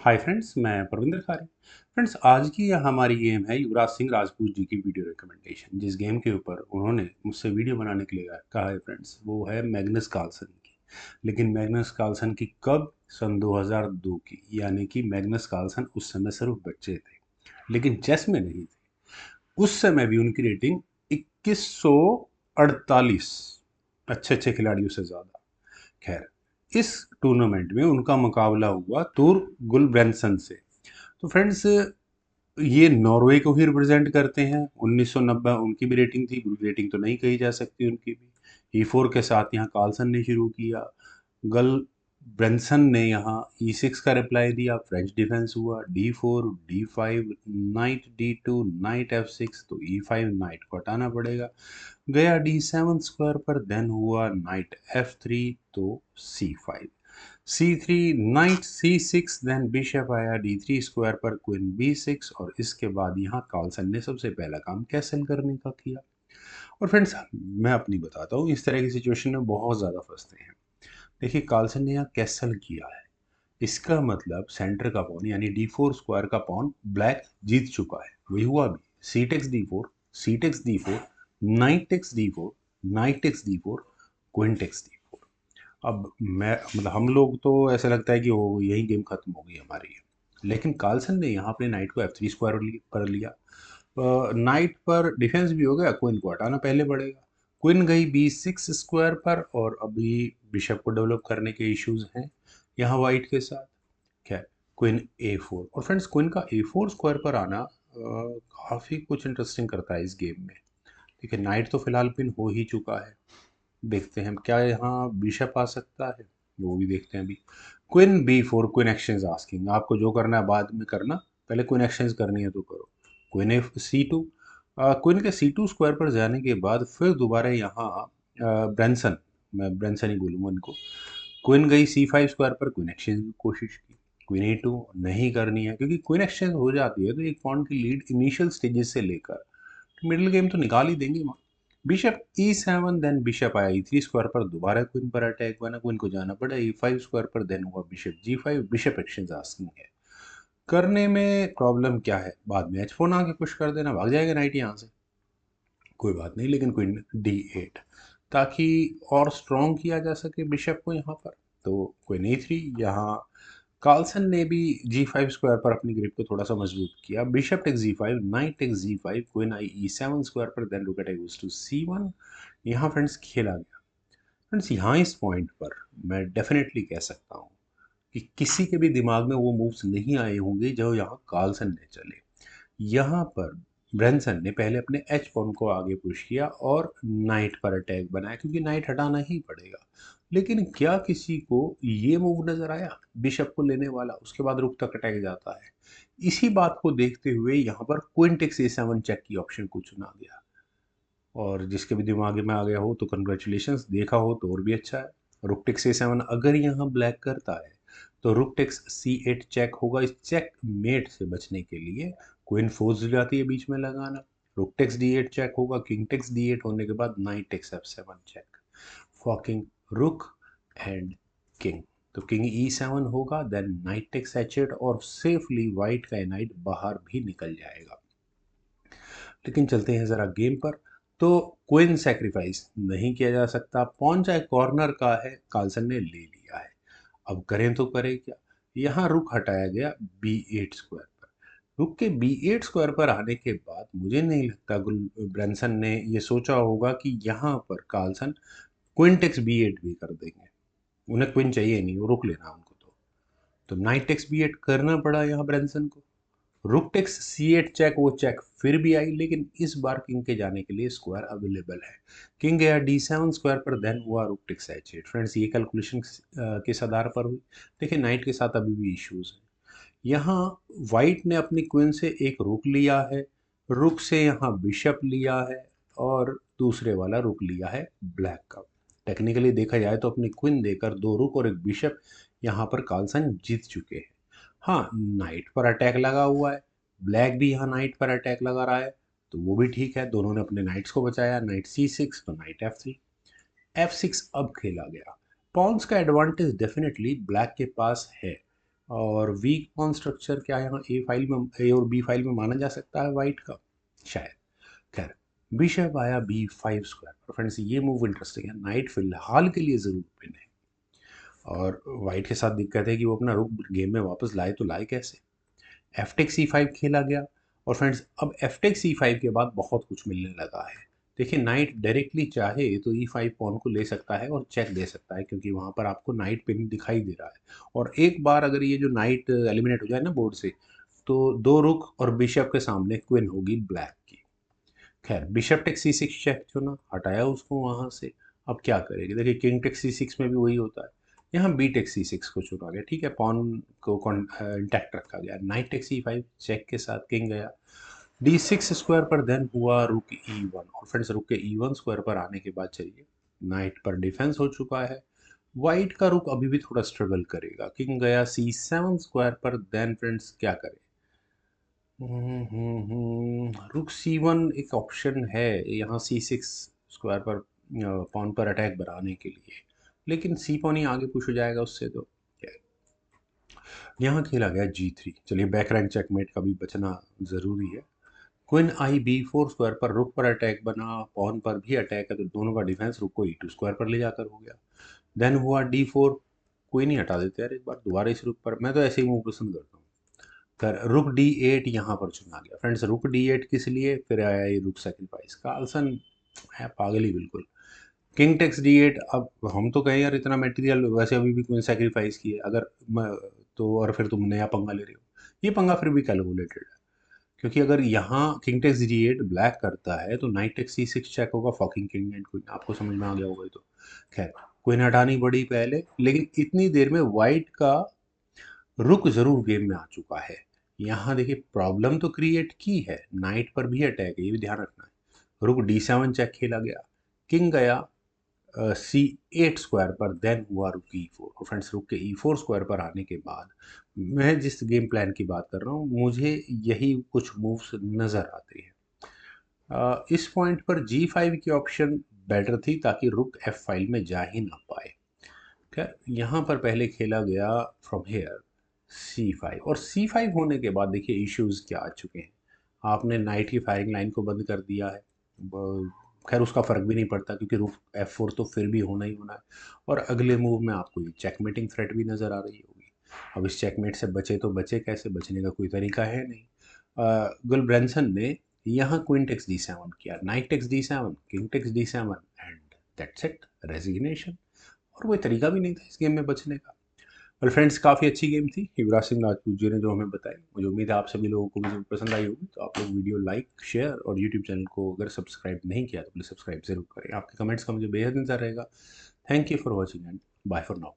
Hi friends, मैं परविंदर खारे। Friends, आज की यह हमारी गेम है युवराज सिंह राजपूत जी की वीडियो रिकमेंडेशन। जिस गेम के ऊपर उन्होंने मुझसे वीडियो बनाने के लिए कहा है फ्रेंड्स, वो है मैग्नस कार्लसन की। लेकिन मैग्नस कार्लसन की कब? सन 2002 की, यानी कि मैग्नस कार्लसन उस समय सिर्फ बच्चे थे, लेकिन चेस में नहीं थे। उस समय भी उनकी रेटिंग 2148, अच्छे अच्छे खिलाड़ियों से ज़्यादा। खैर, इस टूर्नामेंट में उनका मुकाबला हुआ तुर गुलब्रेंसन से। तो फ्रेंड्स, ये नॉर्वे को ही रिप्रेजेंट करते हैं। 1990 उनकी भी रेटिंग थी, बुरी रेटिंग तो नहीं कही जा सकती उनकी भी। E4 के साथ यहाँ कार्लसन ने शुरू किया। गल ब्रेंसन ने यहाँ E6 का रिप्लाई दिया, फ्रेंच डिफेंस हुआ, D4, D5, night D2, night F6, तो E5 नाइट को हटाना पड़ेगा। गया D7 स्क्वायर पर, देन हुआ नाइट F3, तो C5, C3, night C6, then bishop आया D3 स्क्वायर पर, क्वीन B6, और इसके बाद यहाँ कार्लसन ने सबसे पहला काम कैसल करने का किया। और फ्रेंड्स, मैं अपनी बताता हूँ, इस तरह की सिचुएशन में बहुत ज़्यादा फंसते हैं। देखिए, कार्लसन ने यहाँ कैसल किया है, इसका मतलब सेंटर का पॉन यानी D4 स्क्वायर का पॉन ब्लैक जीत चुका है। वही हुआ भी, C takes D4, C takes D4, knight takes D4, knight takes D4, queen takes D4। अब मैं मतलब हम लोग तो ऐसा लगता है कि वो यही गेम खत्म हो गई हमारी। लेकिन कार्लसन ने यहाँ अपने नाइट को F3 स्क्वायर पर लिया। नाइट पर डिफेंस भी हो गया, क्वीन को हटाना पहले पड़ेगा। क्वीन गई B6 स्क्वायर पर, और अभी बिशप को डेवलप करने के इश्यूज हैं यहाँ वाइट के साथ। खैर, क्वीन A4, और फ्रेंड्स क्वीन का A4 स्क्वायर पर आना काफ़ी कुछ इंटरेस्टिंग करता है इस गेम में। देखिए, नाइट तो फिलहाल पिन हो ही चुका है। देखते हैं क्या यहाँ बिशप आ सकता है, वो भी देखते हैं अभी। Queen B4, queen exchange asking, आपको जो करना है बाद में करना, पहले क्वीन एक्सचेंज करनी है तो करो। क्वीन एफ C2, क्वीन के C2 स्क्वायर पर जाने के बाद फिर दोबारा यहाँ ब्रेंसन, मैं ब्रेंसन ही बोलूँगा इनको, क्वीन गई C5 स्क्वायर पर, क्वीन एक्सचेंज की कोशिश की। क्वीन A2 नहीं करनी है, क्योंकि क्वीन एक्सचेंज हो जाती है तो एक पॉइंट की लीड इनिशियल स्टेजेस से लेकर मिडिल गेम तो निकाल ही देंगे वहाँ। बिशप E7, देन बिशप आया E3 स्क्वायर पर, दोबारा क्वीन पर अटैक बना, क्वीन को जाना पड़ा E5 स्क्वायर पर, देन हुआ bishop G5, bishop exchange asking है। करने में प्रॉब्लम क्या है, बाद में H4 आके पुश कर देना, भाग जाएगा नाइट यहाँ से, कोई बात नहीं। लेकिन क्वीन D8, ताकि और स्ट्रॉन्ग किया जा सके बिशप को यहाँ पर, तो क्वीन E3। यहाँ कार्लसन ने भी G5 स्क्वायर पर अपनी ग्रिप को थोड़ा सा मजबूत किया, bishop takes G5, knight takes G5, queen आई E7 स्क्वायर पर, then rook attack goes to C1। यहाँ फ्रेंड्स खेला गया। फ्रेंड्स, यहाँ इस पॉइंट पर मैं डेफिनेटली कह सकता हूँ कि किसी के भी दिमाग में वो मूव्स नहीं आए होंगे जो यहाँ कार्लसन ने चले। यहाँ पर ब्रेंसन ने पहले अपने एच पॉन को आगे पुश किया और नाइट पर अटैक बनाया, क्योंकि नाइट हटाना ही पड़ेगा। लेकिन क्या किसी को ये मूव नजर आया बिशप को लेने वाला, उसके बाद रुक तक अटैक जाता है? इसी बात को देखते हुए यहाँ पर क्वीन टेक्स A7 चेक की ऑप्शन को चुना गया। और जिसके भी दिमाग में आ गया हो तो कंग्रेचुलेशंस, देखा हो तो और भी अच्छा है। रुक टेक्स A7 अगर यहाँ ब्लैक करता है तो रुक टेक्स C8 चेक होगा। इस चेक मेट से बचने के लिए क्वीन फोर्स जाती है बीच में लगाना, रुक टेक्स D8 चेक होगा, किंग टेक्स D8 होने के बाद knight takes F7 check, forking rook and king, तो किंग E7 होगा, देन नाइट टेक्स H8, और सेफली वाइट का नाइट बाहर भी निकल जाएगा। लेकिन चलते हैं ज़रा गेम पर। तो क्वीन सेक्रीफाइस नहीं किया जा सकता, पॉन चाहे कॉर्नर का है, कार्लसन ने ले लिया है। अब करें तो करें क्या? यहाँ रुक हटाया गया B8 स्क्वायर पर। रुक के B8 स्क्वायर पर आने के बाद मुझे नहीं लगता ब्रेंसन ने ये सोचा होगा कि यहाँ पर कार्लसन क्वीन टेक्स B8 भी कर देंगे। उन्हें क्वीन चाहिए नहीं, वो रुक लेना उनको। तो नाइट टेक्स B8 करना पड़ा यहाँ ब्रेंसन को। रुक टेक्स C8 चेक, वो चेक फिर भी आई, लेकिन इस बार किंग के जाने के लिए स्क्वायर अवेलेबल है। किंग गया D7 स्क्वायर पर, देन हुआ रुक टेक्स H8। फ्रेंड्स, ये कैलकुलेशन किस आधार पर हुई? देखिए, नाइट के साथ अभी भी इश्यूज हैं। यहाँ वाइट ने अपनी क्वीन से एक रुक लिया है, रुक से यहाँ बिशप लिया है, और दूसरे वाला रुक लिया है ब्लैक का। टेक्निकली देखा जाए तो अपनी क्वीन देकर दो रुक और एक बिशप यहाँ पर कार्लसन जीत चुके हैं। हाँ, नाइट पर अटैक लगा हुआ है, ब्लैक भी यहाँ नाइट पर अटैक लगा रहा है, तो वो भी ठीक है, दोनों ने अपने नाइट्स को बचाया। नाइट C6, तो नाइट F3, F6 अब खेला गया। पॉन्स का एडवांटेज डेफिनेटली ब्लैक के पास है, और वीक पॉन स्ट्रक्चर क्या यहाँ ए और बी फाइल में माना जा सकता है वाइट का, शायद। खैर, बिशप आया B5 स्क्वायर पर। फ्रेंड्स ये मूव इंटरेस्टिंग है, नाइट फिलहाल के लिए ज़रूर पिन है, और वाइट के साथ दिक्कत है कि वो अपना रुक गेम में वापस लाए तो लाए कैसे। F-Take C5 खेला गया, और फ्रेंड्स अब F-Take C5 के बाद बहुत कुछ मिलने लगा है। देखिए, नाइट डायरेक्टली चाहे तो E5 पॉन को ले सकता है और चेक दे सकता है, क्योंकि वहाँ पर आपको नाइट पिन दिखाई दे रहा है। और एक बार अगर ये जो नाइट एलिमिनेट हो जाए ना बोर्ड से, तो दो रुक और बिशप के सामने क्वीन होगी ब्लैक की। खैर, बिशप टेक C6 चेक चुना, हटाया उसको वहाँ से। अब क्या करेंगे, देखिए किंग टेक C6 में भी वही होता है, यहाँ बी टेक C6 को चुना गया, ठीक है, पॉन को इंटैक्ट रखा गया। नाइट टेक C5 चेक के साथ किंग गया D6 स्क्वायर पर, देन हुआ रुक E1, और फ्रेंड्स रुक के E1 स्क्वायर पर आने के बाद चलिए नाइट पर डिफेंस हो चुका है। वाइट का रुक अभी भी थोड़ा स्ट्रगल करेगा, किंग गया C7 स्क्वायर पर, देन फ्रेंड्स क्या करें। रुक C1 एक ऑप्शन है यहाँ C6 स्क्वायर पर, पॉन पर अटैक बनाने के लिए, लेकिन सी पॉन ही आगे पुश हो जाएगा उससे, तो क्या है। यहाँ खेला गया G3, चलिए बैक रैंक चेकमेट का भी बचना ज़रूरी है। क्वीन आई B4 स्क्वायर पर, रुक पर अटैक बना, पॉन पर भी अटैक है, तो दोनों का डिफेंस रुक को E2 स्क्वायर पर ले जाकर हो गया। देन हुआ D4, कोई नहीं, हटा देते यार एक बार दोबारा इस रुक पर, मैं तो ऐसे ही मूव पसंद करता हूँ। कर रुक D8 यहाँ पर चुना गया। फ्रेंड्स रुक D8 किस लिए, फिर आया ये रुक सेक्रीफाइस, कार्लसन है पागल ही बिल्कुल। किंग टेक्स D8, अब हम तो कहें यार इतना मटेरियल वैसे अभी भी क्वीन सेक्रीफाइस की है, अगर तो और फिर तुम नया पंगा ले रहे हो, ये पंगा फिर भी कैलकुलेटेड है, क्योंकि अगर यहाँ किंग टेक्स D8 ब्लैक करता है तो नाइट टेक्स C6 चेक होगा, फॉकिंग किंग एंड क्वीन, आपको समझ में आ गया होगा ये तो। खैर, क्वीन हटानी पड़ी पहले, लेकिन इतनी देर में वाइट का रुक जरूर गेम में आ चुका है। यहाँ देखिए प्रॉब्लम तो क्रिएट की है, नाइट पर भी अटैक है, ये भी ध्यान रखना है। रुक D7 चेक खेला गया, किंग गया C8 स्क्वायर पर, देन हुआ रुक E4, और फ्रेंड्स रुक के E4 स्क्वायर पर आने के बाद मैं जिस गेम प्लान की बात कर रहा हूँ, मुझे यही कुछ मूव्स नज़र आते हैं। इस पॉइंट पर G5 की ऑप्शन बेटर थी, ताकि रुक F फाइल में जा ही ना पाए। खैर, यहाँ पर पहले खेला गया फ्रॉम हेयर C5, और C5 होने के बाद देखिए इश्यूज क्या आ चुके हैं। आपने नाइट की फायरिंग लाइन को बंद कर दिया है, खैर उसका फ़र्क भी नहीं पड़ता, क्योंकि रुक F4 तो फिर भी होना ही होना है, और अगले मूव में आपको ये चेकमेटिंग थ्रेट भी नज़र आ रही होगी। अब इस चेकमेट से बचे तो बचे कैसे, बचने का कोई तरीका है नहीं। गुलब्रेंसन ने यहाँ क्वीन टेक्स D7 किया, knight takes D7, king takes D7, and that's it, resignation, और कोई तरीका भी नहीं था इस गेम में बचने का। वेल फ्रेंड्स, काफ़ी अच्छी गेम थी युवराज सिंह राजपूत जी ने जो हमें बताई। मुझे उम्मीद है आप सभी लोगों को भी जरूर पसंद आई होगी, तो आप लोग वीडियो लाइक, शेयर, और यूट्यूब चैनल को अगर सब्सक्राइब नहीं किया तो प्लीज़ सब्सक्राइब जरूर करें। आपके कमेंट्स का मुझे बेहद इंतजार रहेगा। Thank you for watching and bye for now.